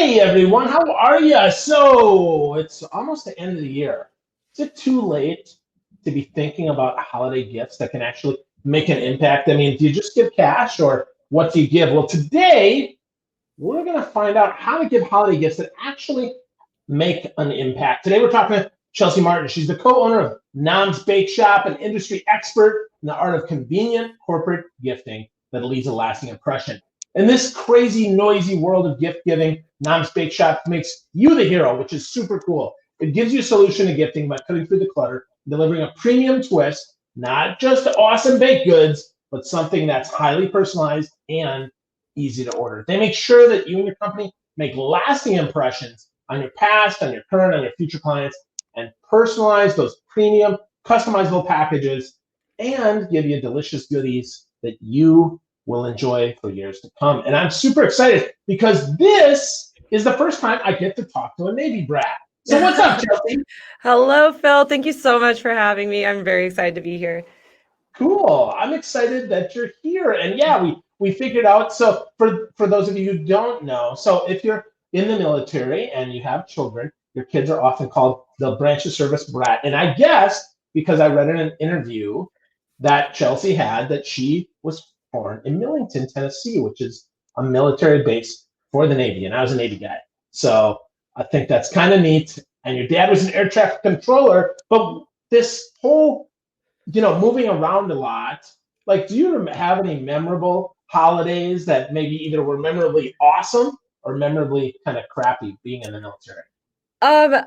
Hey everyone, how are you? So it's almost the end of the year. Is it too late to be thinking about holiday gifts that can actually make an impact? I mean, do you just give cash or what do you give? Well, today we're going to find out how to give holiday gifts that actually make an impact. Today we're talking to Chelsea Martin. She's the co-owner of Nam's Bake Shop, an industry expert in the art of convenient corporate gifting that leaves a lasting impression. In this crazy, noisy world of gift giving, Nam's Bake Shop makes you the hero, which is super cool. It gives you a solution to gifting by cutting through the clutter, delivering a premium twist, not just awesome baked goods, but something that's highly personalized and easy to order. They make sure that you and your company make lasting impressions on your past, on your current, on your future clients, and personalize those premium, customizable packages and give you delicious goodies that you will enjoy for years to come. And I'm super excited because this is the first time I get to talk to a Navy brat. So what's up, Chelsea? Hello, Phil. Thank you so much for having me. I'm very excited to be here. Cool. I'm excited that you're here. And yeah, we figured out. So for those of you who don't know, so if you're in the military and you have children, your kids are often called the branch of service brat. And I guess because I read in an interview that Chelsea had that she was born in Millington, Tennessee, which is a military base for the Navy. And I was a Navy guy. So I think that's kind of neat. And your dad was an air traffic controller, but this whole moving around a lot. Like, do you have any memorable holidays that maybe either were memorably awesome or memorably kind of crappy being in the military? Um,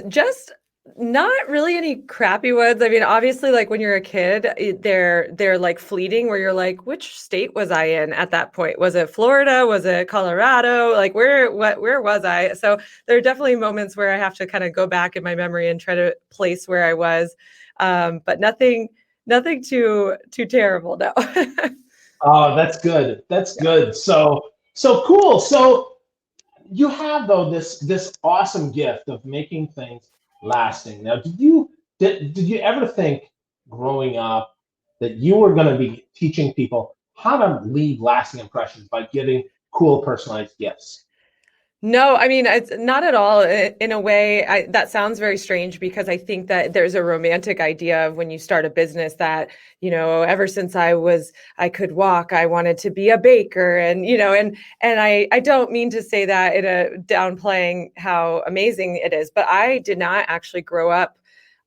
just not really any crappy ones. I mean, obviously, like when you're a kid, they're like fleeting, where you're like, which state was I in at that point? Was it Florida? Was it Colorado? Like where was I? So there are definitely moments where I have to kind of go back in my memory and try to place where I was. But nothing too terrible, no. Oh, that's good. That's good. So cool. So you have though this awesome gift of making things lasting. Now, did you ever think growing up that you were going to be teaching people how to leave lasting impressions by giving cool personalized gifts? No, I mean, it's not at all. In a way, that sounds very strange because I think that there's a romantic idea of when you start a business that, ever since I could walk, I wanted to be a baker. And I don't mean to say that in a downplaying how amazing it is, but I did not actually grow up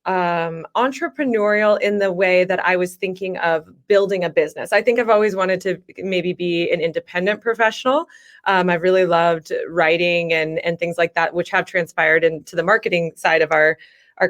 entrepreneurial in the way that I was thinking of building a business. I think I've always wanted to maybe be an independent professional. I've really loved writing and things like that, which have transpired into the marketing side of our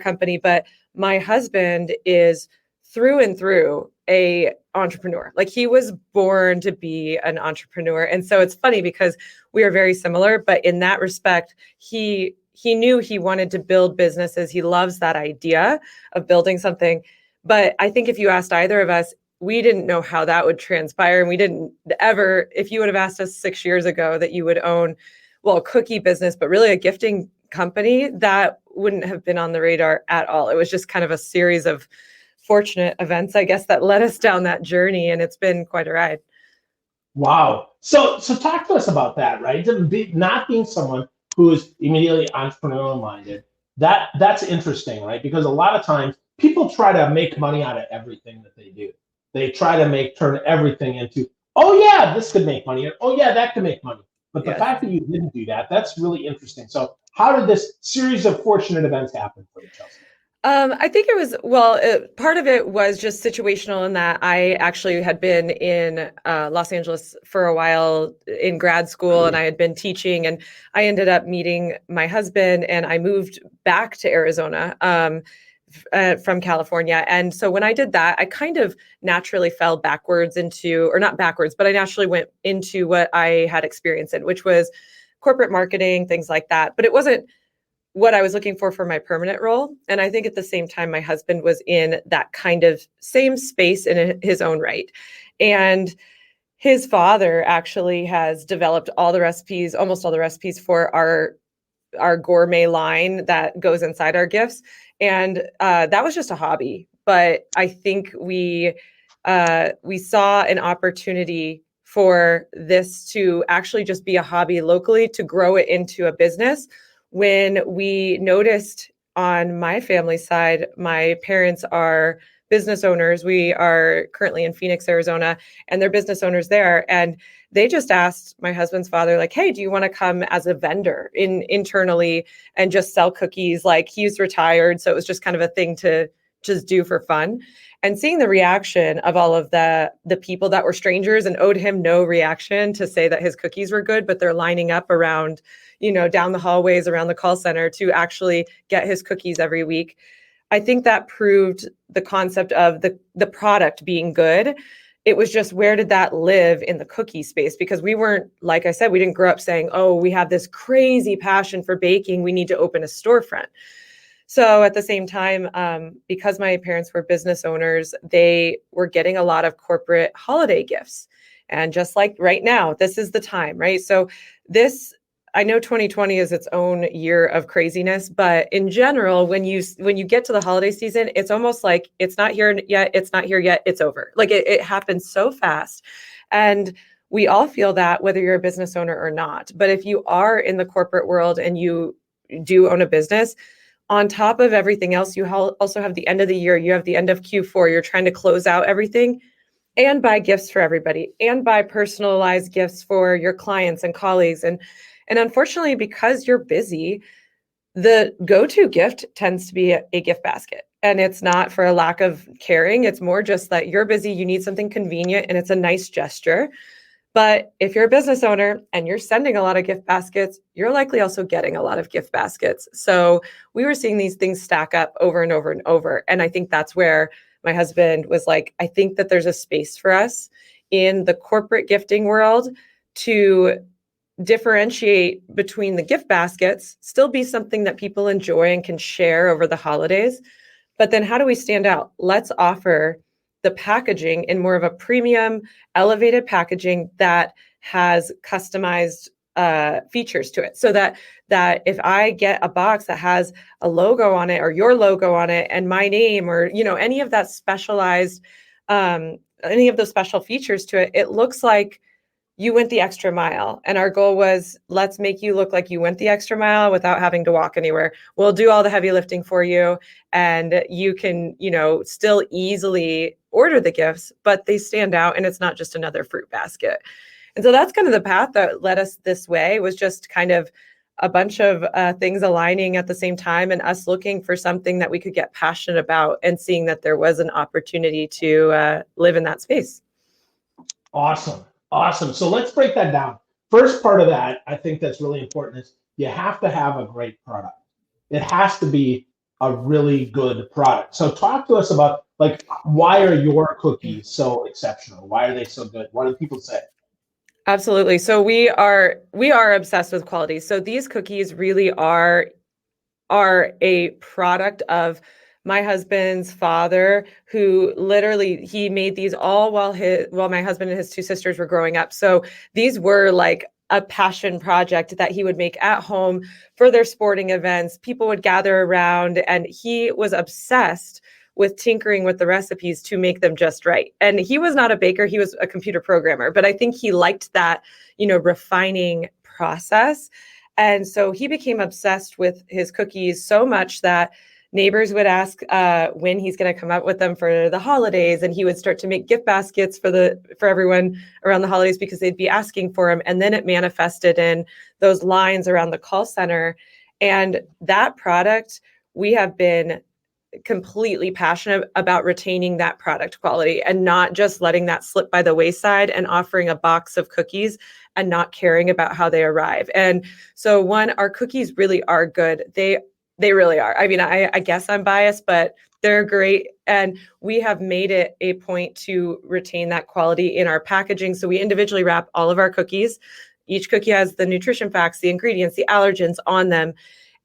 company. But my husband is through and through a entrepreneur. Like he was born to be an entrepreneur. And so it's funny because we are very similar, but in that respect, he knew he wanted to build businesses. He loves that idea of building something. But I think if you asked either of us, we didn't know how that would transpire. And we didn't ever, if you would have asked us 6 years ago that you would own, well, a cookie business, but really a gifting company, that wouldn't have been on the radar at all. It was just kind of a series of fortunate events, I guess, that led us down that journey. And it's been quite a ride. Wow. So talk to us about that, right? Not being someone who is immediately entrepreneurial minded. That's interesting, right? Because a lot of times people try to make money out of everything that they do. They try to turn everything into, oh yeah, this could make money, or oh yeah, that could make money. But the Yes. fact that you didn't do that, that's really interesting. So how did this series of fortunate events happen for you, Chelsea? I think it was, well, part of it was just situational in that I actually had been in Los Angeles for a while in grad school and I had been teaching and I ended up meeting my husband and I moved back to Arizona from California. And so when I did that, I kind of naturally fell backwards into, or not backwards, but I naturally went into what I had experience in, which was corporate marketing, things like that. But it wasn't what I was looking for my permanent role. And I think at the same time, my husband was in that kind of same space in his own right. And his father actually has developed all the recipes, almost all the recipes for our gourmet line that goes inside our gifts. And that was just a hobby. But I think we saw an opportunity for this to actually just be a hobby locally, to grow it into a business. When we noticed on my family side, my parents are business owners. We are currently in Phoenix, Arizona, and they're business owners there. And they just asked my husband's father, like, hey, do you want to come as a vendor internally and just sell cookies? Like, he's retired, so it was just kind of a thing to just do for fun. And seeing the reaction of all of the people that were strangers and owed him no reaction to say that his cookies were good, but they're lining up around, down the hallways around the call center to actually get his cookies every week. I think that proved the concept of the product being good. It was just, where did that live in the cookie space? Because we weren't, like I said, we didn't grow up saying, oh, we have this crazy passion for baking, we need to open a storefront. So at the same time, because my parents were business owners, they were getting a lot of corporate holiday gifts. And just like right now, this is the time, right? So I know 2020 is its own year of craziness, but in general, when you get to the holiday season, it's almost like it's not here yet, it's over. Like it happens so fast. And we all feel that, whether you're a business owner or not. But if you are in the corporate world and you do own a business, on top of everything else, you also have the end of the year, you have the end of Q4, you're trying to close out everything and buy gifts for everybody and buy personalized gifts for your clients and colleagues. And unfortunately, because you're busy, the go-to gift tends to be a gift basket. And it's not for a lack of caring. It's more just that you're busy, you need something convenient, and it's a nice gesture. But if you're a business owner and you're sending a lot of gift baskets, you're likely also getting a lot of gift baskets. So we were seeing these things stack up over and over and over. And I think that's where my husband was like, I think that there's a space for us in the corporate gifting world to differentiate between the gift baskets, still be something that people enjoy and can share over the holidays. But then how do we stand out? Let's offer the packaging in more of a premium, elevated packaging that has customized features to it. So that if I get a box that has a logo on it or your logo on it and my name or, any of that specialized, any of those special features to it, it looks like you went the extra mile. And our goal was, let's make you look like you went the extra mile without having to walk anywhere. We'll do all the heavy lifting for you. And you can, still easily order the gifts, but they stand out and it's not just another fruit basket. And so that's kind of the path that led us this way, was just kind of a bunch of things aligning at the same time and us looking for something that we could get passionate about and seeing that there was an opportunity to live in that space. Awesome. So let's break that down. First part of that, I think that's really important, is you have to have a great product. It has to be a really good product. So talk to us about, like, why are your cookies so exceptional? Why are they so good? What do people say? Absolutely. So we are obsessed with quality. So these cookies really are a product of my husband's father, who literally, he made these all while my husband and his two sisters were growing up. So these were like a passion project that he would make at home for their sporting events. People would gather around, and he was obsessed with tinkering with the recipes to make them just right. And he was not a baker, he was a computer programmer, but I think he liked that, refining process. And so he became obsessed with his cookies so much that neighbors would ask when he's going to come up with them for the holidays, and he would start to make gift baskets for everyone around the holidays because they'd be asking for them. And then it manifested in those lines around the call center. And that product, we have been completely passionate about retaining that product quality and not just letting that slip by the wayside and offering a box of cookies and not caring about how they arrive. And so our cookies really are good. They really are. I mean, I guess I'm biased, but they're great. And we have made it a point to retain that quality in our packaging. So we individually wrap all of our cookies. Each cookie has the nutrition facts, the ingredients, the allergens on them.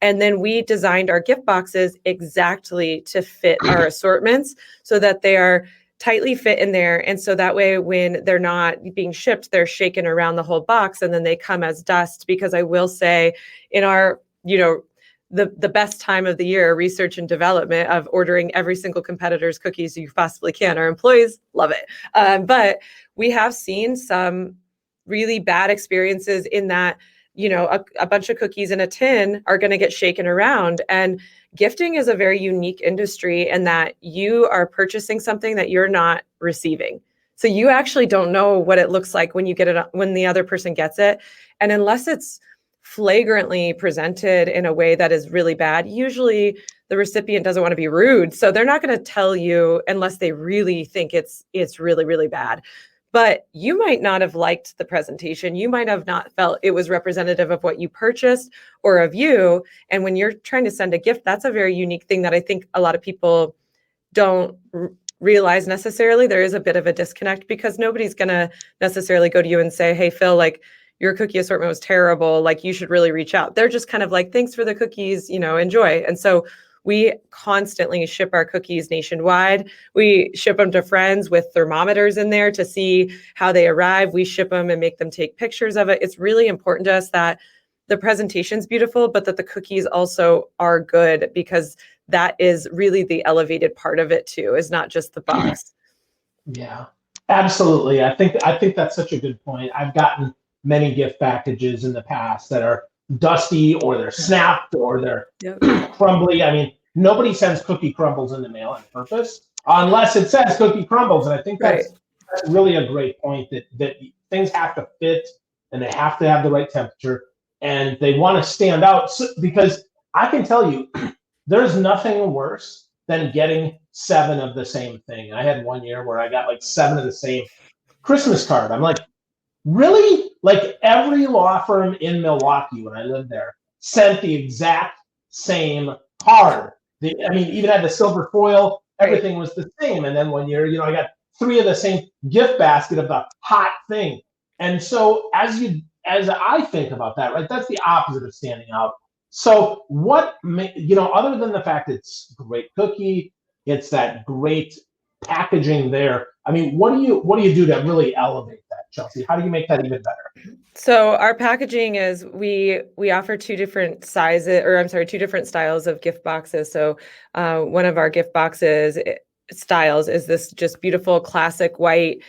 And then we designed our gift boxes exactly to fit our assortments so that they are tightly fit in there. And so that way, when they're not being shipped, they're shaken around the whole box and then they come as dust. Because I will say, in our, the best time of the year, research and development of ordering every single competitor's cookies you possibly can. Our employees love it. But we have seen some really bad experiences in that, a bunch of cookies in a tin are going to get shaken around. And gifting is a very unique industry in that you are purchasing something that you're not receiving. So you actually don't know what it looks like when you get it, when the other person gets it. And unless it's flagrantly presented in a way that is really bad, usually the recipient doesn't want to be rude. So they're not going to tell you unless they really think it's really, really bad. But you might not have liked the presentation. You might have not felt it was representative of what you purchased or of you. And when you're trying to send a gift, that's a very unique thing that I think a lot of people don't realize necessarily. There is a bit of a disconnect because nobody's going to necessarily go to you and say, hey, Phil, like your cookie assortment was terrible. Like you should really reach out. They're just kind of like, thanks for the cookies, enjoy. And so we constantly ship our cookies nationwide. We ship them to friends with thermometers in there to see how they arrive. We ship them and make them take pictures of it. It's really important to us that the presentation's beautiful, but that the cookies also are good, because that is really the elevated part of it too, is not just the box. Yeah, absolutely. I think that's such a good point. I've gotten many gift packages in the past that are dusty or they're snapped or they're crumbly. I mean, nobody sends cookie crumbles in the mail on purpose unless it says cookie crumbles. And I think that's really a great point, that things have to fit and they have to have the right temperature and they want to stand out. Because I can tell you, there's nothing worse than getting 7 of the same thing. I had one year where I got like 7 of the same Christmas card. I'm like, really? Like every law firm in Milwaukee when I lived there sent the exact same card. Even had the silver foil, everything was the same. And then one year, I got 3 of the same gift basket of the hot thing. And so as I think about that, right, that's the opposite of standing out. So what, other than the fact it's great cookie, it's that great packaging there. I mean, what do you do to really elevate that, Chelsea? How do you make that even better? So our packaging is we offer 2 different sizes, or I'm sorry, 2 different styles of gift boxes. So one of our gift boxes styles is this just beautiful classic white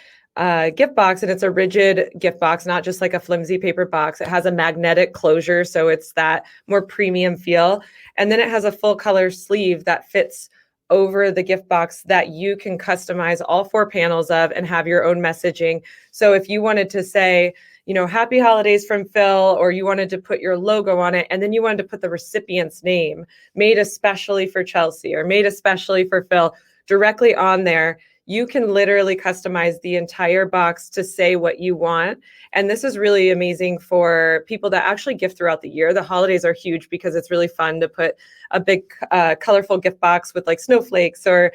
gift box, and it's a rigid gift box, not just like a flimsy paper box. It has a magnetic closure, so it's that more premium feel. And then it has a full color sleeve that fits over the gift box that you can customize all 4 panels of and have your own messaging. So if you wanted to say, happy holidays from Phil, or you wanted to put your logo on it, and then you wanted to put the recipient's name, made especially for Chelsea or made especially for Phil, directly on there, you can literally customize the entire box to say what you want. And this is really amazing for people that actually gift throughout the year. The holidays are huge because it's really fun to put a big colorful gift box with like snowflakes or,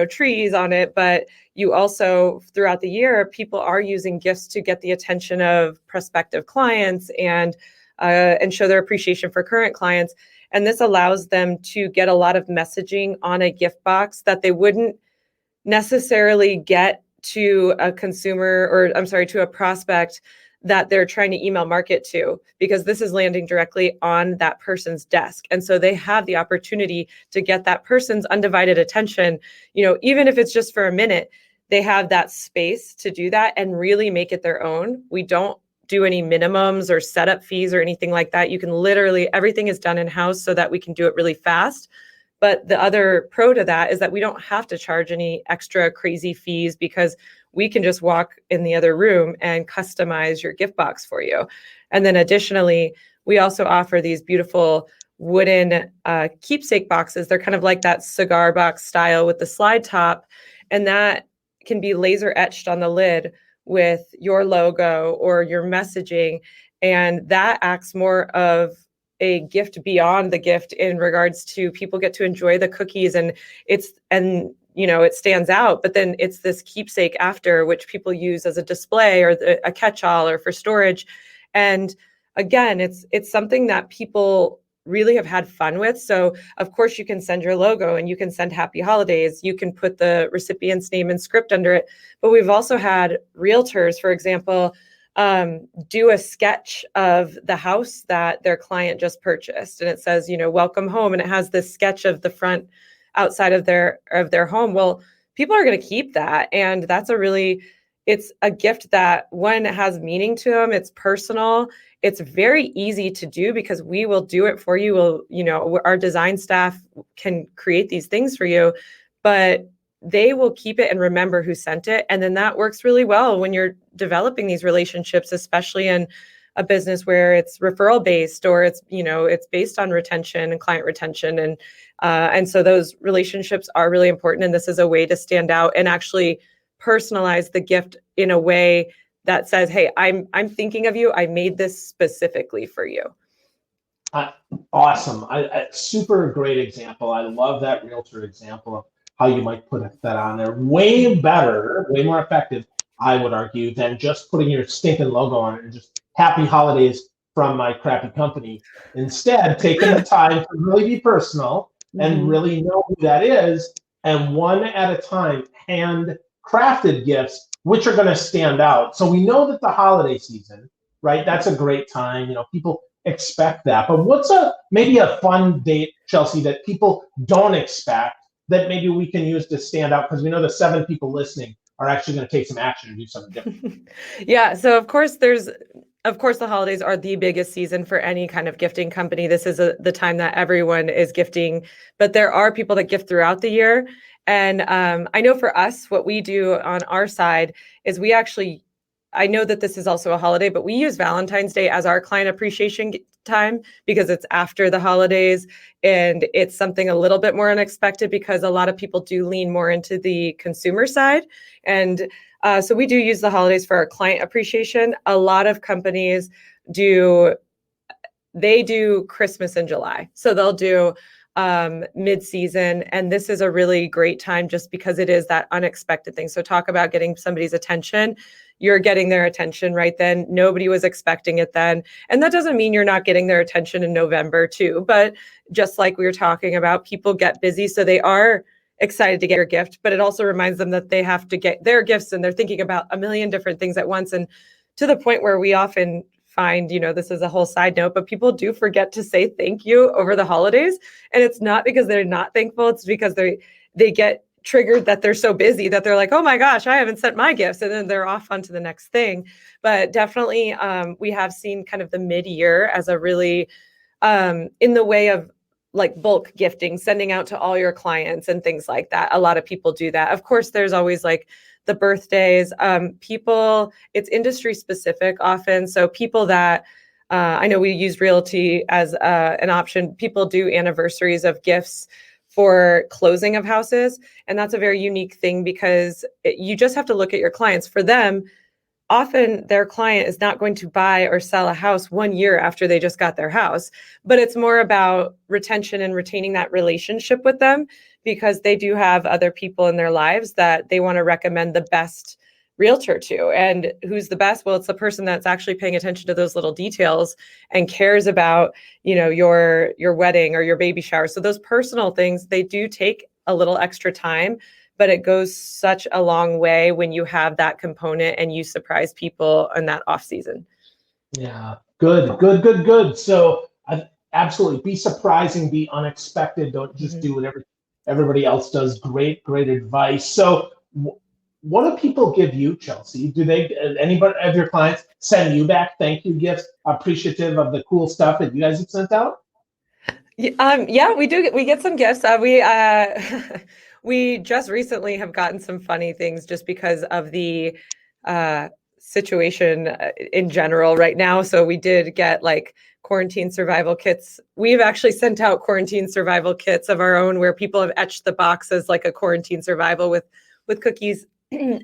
trees on it. But you also, throughout the year, people are using gifts to get the attention of prospective clients and show their appreciation for current clients. And this allows them to get a lot of messaging on a gift box that they wouldn't necessarily get to a consumer, or I'm sorry, to a prospect that they're trying to email market to, because this is landing directly on that person's desk. And so they have the opportunity to get that person's undivided attention, even if it's just for a minute, they have that space to do that and really make it their own. We don't do any minimums or setup fees or anything like that. You can literally, everything is done in-house so that we can do it really fast. But the other pro to that is that we don't have to charge any extra crazy fees, because we can just walk in the other room and customize your gift box for you. And then additionally, we also offer these beautiful wooden keepsake boxes. They're kind of like that cigar box style with the slide top, and that can be laser etched on the lid with your logo or your messaging. And that acts more of a gift beyond the gift in regards to people get to enjoy the cookies, and it stands out, but then it's this keepsake after, which people use as a display or a catch-all or for storage. And again, it's something that people really have had fun with. So of course you can send your logo and you can send happy holidays. You can put the recipient's name and script under it. But we've also had realtors, for example, do a sketch of the house that their client just purchased, and it says, welcome home, and it has this sketch of the front outside of their home. Well, people are going to keep that, and that's it's a gift that, one, has meaning to them. It's personal. It's very easy to do because we will do it for you. Our design staff can create these things for you, but they will keep it and remember who sent it. And then that works really well when you're developing these relationships, especially in a business where it's referral based, or it's based on retention and client retention. And so those relationships are really important. And this is a way to stand out and actually personalize the gift in a way that says, hey, I'm thinking of you. I made this specifically for you. Awesome. Super great example. I love that realtor example of how you might put that on there. Way better, way more effective, I would argue, than just putting your stinking logo on it and just happy holidays from my crappy company. Instead, taking the time to really be personal and really know who that is, and one at a time, hand-crafted gifts, which are going to stand out. So we know that the holiday season, right, that's a great time. People expect that. But what's maybe a fun date, Chelsea, that people don't expect, that maybe we can use to stand out? Because we know the 7 people listening are actually going to take some action and do something different. Yeah. So of course the holidays are the biggest season for any kind of gifting company. This is the time that everyone is gifting, but there are people that gift throughout the year. And I know for us, what we do on our side is I know that this is also a holiday, but we use Valentine's Day as our client appreciation time because it's after the holidays, and it's something a little bit more unexpected because a lot of people do lean more into the consumer side. And so we do use the holidays for our client appreciation. A lot of companies do Christmas in July. So they'll do mid-season, and this is a really great time just because it is that unexpected thing. So talk about getting somebody's attention. You're getting their attention right then. Nobody was expecting it then. And that doesn't mean you're not getting their attention in November too. But just like we were talking about, people get busy, so they are excited to get your gift, but it also reminds them that they have to get their gifts, and they're thinking about a million different things at once. And to the point where we often find, this is a whole side note, but people do forget to say thank you over the holidays. And it's not because they're not thankful. It's because they get triggered that they're so busy that they're like, oh my gosh, I haven't sent my gifts. And then they're off onto the next thing. But definitely we have seen kind of the mid-year as a really, in the way of like bulk gifting, sending out to all your clients and things like that. A lot of people do that. Of course, there's always like the birthdays. It's industry specific often. So people that, I know we use realty as an option. People do anniversaries of gifts for closing of houses. And that's a very unique thing because you just have to look at your clients. For them, often their client is not going to buy or sell a house 1 year after they just got their house, but it's more about retention and retaining that relationship with them because they do have other people in their lives that they want to recommend the best realtor to. And who's the best? Well, it's the person that's actually paying attention to those little details and cares about, your wedding or your baby shower. So those personal things, they do take a little extra time, but it goes such a long way when you have that component and you surprise people in that off season. Yeah, good. So absolutely be surprising, be unexpected. Don't just do what everybody else does. Great advice. So what do people give you, Chelsea? Do anybody of your clients send you back thank you gifts, appreciative of the cool stuff that you guys have sent out? Yeah, we do. We get some gifts. We just recently have gotten some funny things just because of the situation in general right now. So we did get like quarantine survival kits. We've actually sent out quarantine survival kits of our own where people have etched the box as like a quarantine survival with cookies. And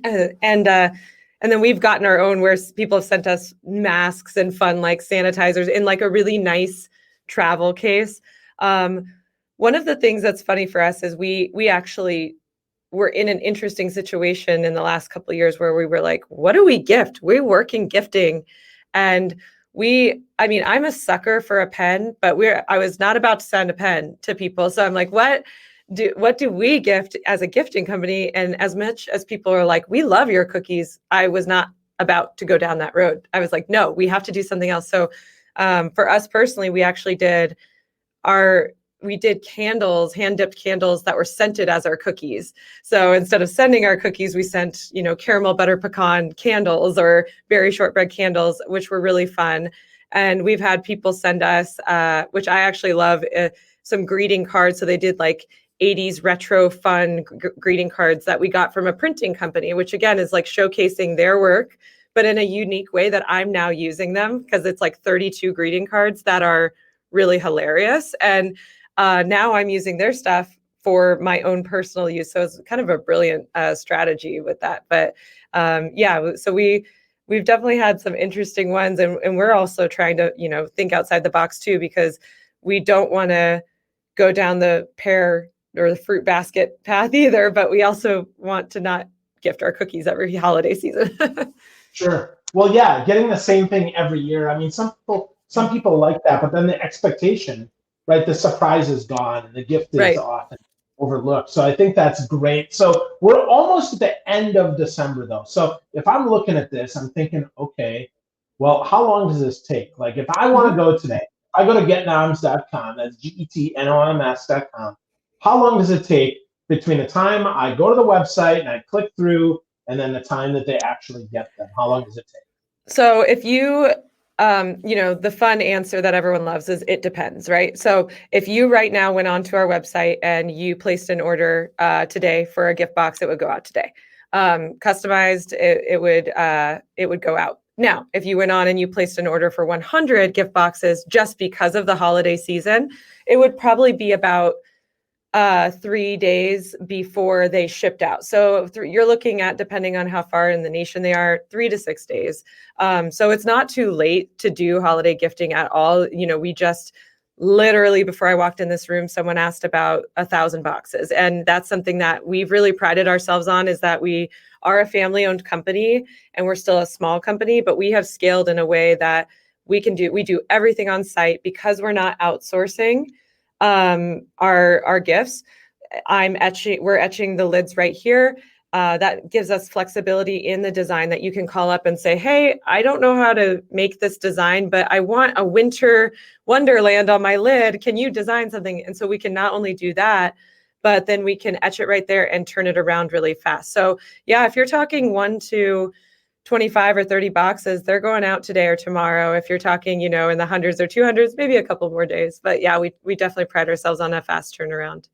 then we've gotten our own where people have sent us masks and fun like sanitizers in like a really nice travel case. One of the things that's funny for us is we actually were in an interesting situation in the last couple of years where we were like, what do we gift? We work in gifting. And I'm a sucker for a pen, but I was not about to send a pen to people. So I'm like, what do we gift as a gifting company? And as much as people are like, we love your cookies, I was not about to go down that road. I was like, no, we have to do something else. So for us personally, we actually did candles, hand dipped candles that were scented as our cookies. So instead of sending our cookies, we sent, caramel butter pecan candles or berry shortbread candles, which were really fun. And we've had people send us, which I actually love, some greeting cards. So they did like 80s retro fun greeting cards that we got from a printing company, which again is like showcasing their work, but in a unique way that I'm now using them, because it's like 32 greeting cards that are really hilarious. And now I'm using their stuff for my own personal use. So it's kind of a brilliant strategy with that. But so we've definitely had some interesting ones, and we're also trying to, think outside the box too, because we don't want to go down the pear or the fruit basket path either, but we also want to not gift our cookies every holiday season. Sure. Well, yeah, getting the same thing every year. I mean, some people like that, but then the expectation, right? The surprise is gone and the gift is Right. often overlooked. So I think that's great. So we're almost at the end of December though. So if I'm looking at this, I'm thinking, okay, well, how long does this take? Like if I want to go today, I go to getnoms.com, that's getnoms.com. How long does it take between the time I go to the website and I click through and then the time that they actually get them? How long does it take? So if you, the fun answer that everyone loves is it depends, right? So if you right now went onto our website and you placed an order today for a gift box, it would go out today. Customized, it would go out. Now, if you went on and you placed an order for 100 gift boxes just because of the holiday season, it would probably be about 3 days before they shipped out. So you're looking at, depending on how far in the nation they are, 3 to 6 days. So it's not too late to do holiday gifting at all. We just literally, before I walked in this room, someone asked about 1,000 boxes. And that's something that we've really prided ourselves on, is that we are a family-owned company and we're still a small company, but we have scaled in a way that we do everything on site because we're not outsourcing our gifts. We're etching the lids right here. That gives us flexibility in the design that you can call up and say, hey, I don't know how to make this design, but I want a winter wonderland on my lid. Can you design something? And so we can not only do that, but then we can etch it right there and turn it around really fast. So yeah, if you're talking 1 to 25 or 30 boxes, they're going out today or tomorrow. If you're talking, in the hundreds or 200s, maybe a couple more days. But yeah, we definitely pride ourselves on a fast turnaround.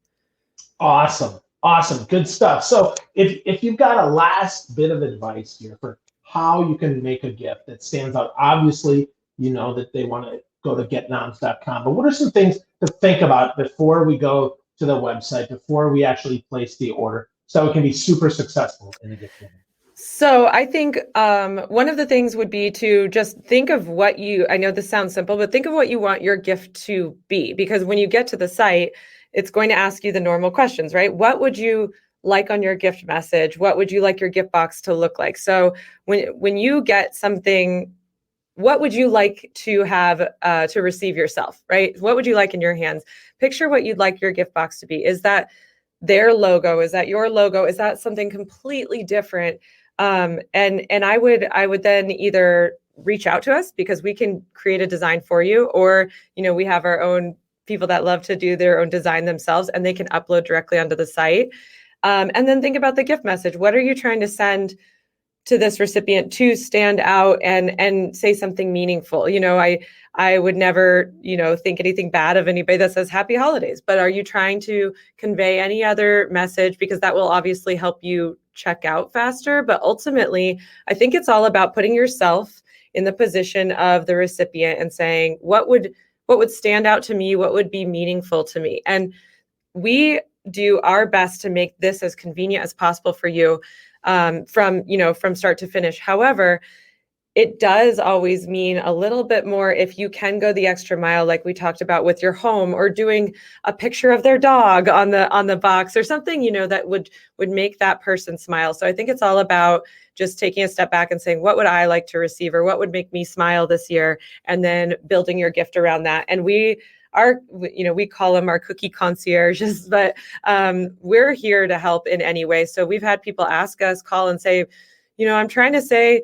Awesome. Good stuff. So if you've got a last bit of advice here for how you can make a gift that stands out, obviously, that they want to go to getnoms.com, but what are some things to think about before we go to the website, before we actually place the order, so it can be super successful in the gift giving? So I think one of the things would be to just think of I know this sounds simple, but think of what you want your gift to be, because when you get to the site, it's going to ask you the normal questions, right? What would you like on your gift message? What would you like your gift box to look like? So when you get something, what would you like to have to receive yourself, right? What would you like in your hands? Picture what you'd like your gift box to be. Is that their logo? Is that your logo? Is that something completely different? And I would then either reach out to us, because we can create a design for you, or, we have our own people that love to do their own design themselves, and they can upload directly onto the site. And then think about the gift message. What are you trying to send to this recipient to stand out and say something meaningful? I would never, think anything bad of anybody that says happy holidays, but are you trying to convey any other message? Because that will obviously help you check out faster. But ultimately, I think it's all about putting yourself in the position of the recipient and saying, what would stand out to me? What would be meaningful to me? And we do our best to make this as convenient as possible for you, from start to finish. However, it does always mean a little bit more if you can go the extra mile, like we talked about with your home, or doing a picture of their dog on the box, or something, that would make that person smile. So I think it's all about just taking a step back and saying, what would I like to receive, or what would make me smile this year? And then building your gift around that. And we call them our cookie concierges, but we're here to help in any way. So we've had people ask us, call and say, I'm trying to say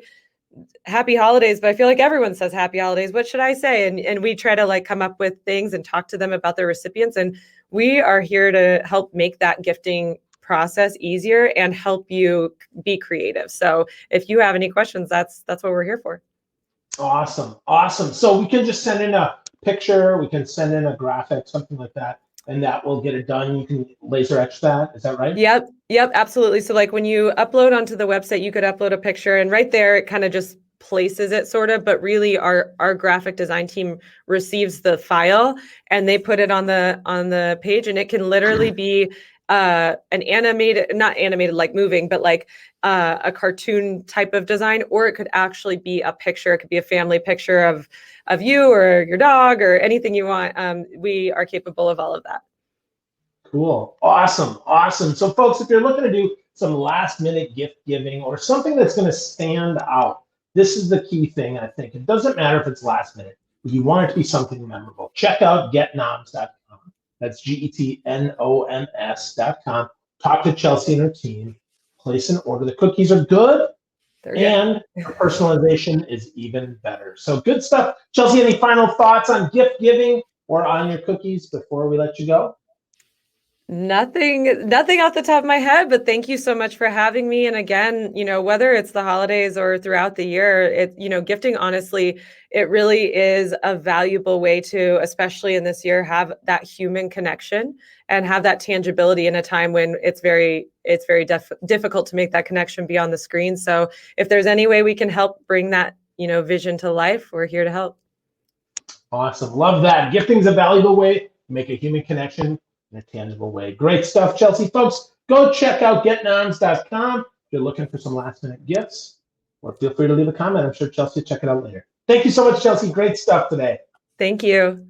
happy holidays, but I feel like everyone says happy holidays. What should I say? And we try to like come up with things and talk to them about their recipients. And we are here to help make that gifting process easier and help you be creative. So if you have any questions, that's what we're here for. Awesome. Awesome. So we can just send in a picture, we can send in a graphic, something like that, and that will get it done. You can laser etch that. Is that right? Yep, absolutely. So like when you upload onto the website, you could upload a picture, and right there it kind of just places it sort of, but really our graphic design team receives the file and they put it on the page, and it can literally be an animated, not animated like moving, but like a cartoon type of design, or it could actually be a picture. It could be a family picture of you or your dog or anything you want. We are capable of all of that. Cool. Awesome. Awesome. So folks, if you're looking to do some last minute gift giving or something that's going to stand out, this is the key thing. I think it doesn't matter if it's last minute, but you want it to be something memorable. Check out getnoms.com. That's GETNOMS.com. Talk to Chelsea and her team. Place an order. The cookies are good, and personalization is even better. So good stuff. Chelsea, any final thoughts on gift giving or on your cookies before we let you go? Nothing off the top of my head, but thank you so much for having me. And again, whether it's the holidays or throughout the year, gifting, honestly, it really is a valuable way to, especially in this year, have that human connection and have that tangibility in a time when it's very difficult to make that connection beyond the screen. So if there's any way we can help bring that, vision to life, we're here to help. Awesome. Love that. Gifting's a valuable way to make a human connection in a tangible way. Great stuff, Chelsea. Folks, go check out getnoms.com if you're looking for some last minute gifts, or feel free to leave a comment. I'm sure Chelsea will check it out later. Thank you so much, Chelsea. Great stuff today. Thank you.